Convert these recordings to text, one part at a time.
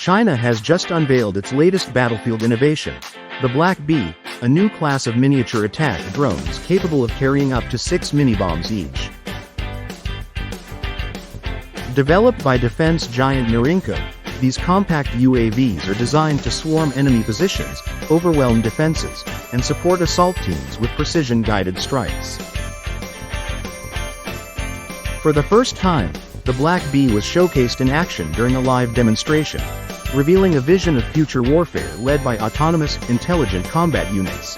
China has just unveiled its latest battlefield innovation, the Black Bee, a new class of miniature attack drones capable of carrying up to 6 mini-bombs each. Developed by defense giant NORINCO, these compact UAVs are designed to swarm enemy positions, overwhelm defenses, and support assault teams with precision-guided strikes. For the first time, the Black Bee was showcased in action during a live demonstration, revealing a vision of future warfare led by autonomous, intelligent combat units.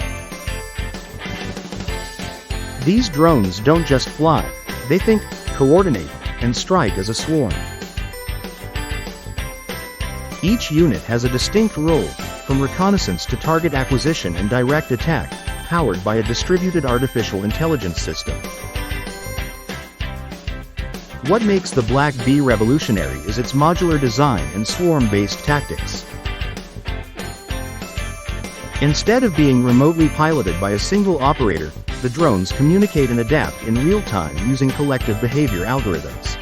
These drones don't just fly, they think, coordinate, and strike as a swarm. Each unit has a distinct role, from reconnaissance to target acquisition and direct attack, powered by a distributed artificial intelligence system. What makes the Black Bee revolutionary is its modular design and swarm-based tactics. Instead of being remotely piloted by a single operator, the drones communicate and adapt in real time using collective behavior algorithms.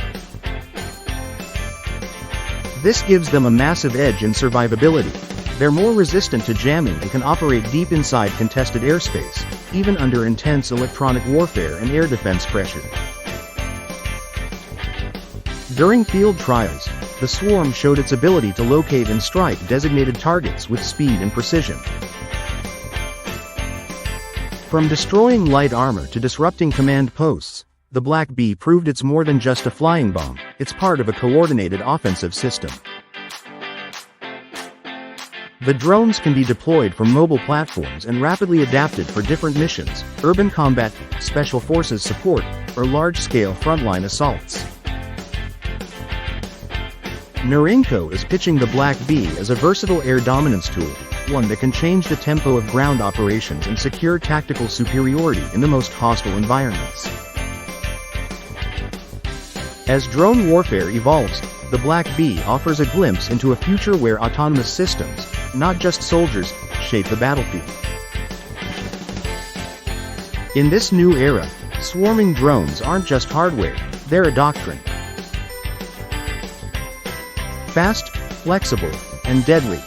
This gives them a massive edge in survivability. They're more resistant to jamming and can operate deep inside contested airspace, even under intense electronic warfare and air defense pressure. During field trials, the swarm showed its ability to locate and strike designated targets with speed and precision. From destroying light armor to disrupting command posts, the Black Bee proved it's more than just a flying bomb, it's part of a coordinated offensive system. The drones can be deployed from mobile platforms and rapidly adapted for different missions, urban combat, special forces support, or large-scale frontline assaults. NORINCO is pitching the Black Bee as a versatile air dominance tool, one that can change the tempo of ground operations and secure tactical superiority in the most hostile environments. As drone warfare evolves, the Black Bee offers a glimpse into a future where autonomous systems, not just soldiers, shape the battlefield. In this new era, swarming drones aren't just hardware, they're a doctrine. Fast, flexible, and deadly.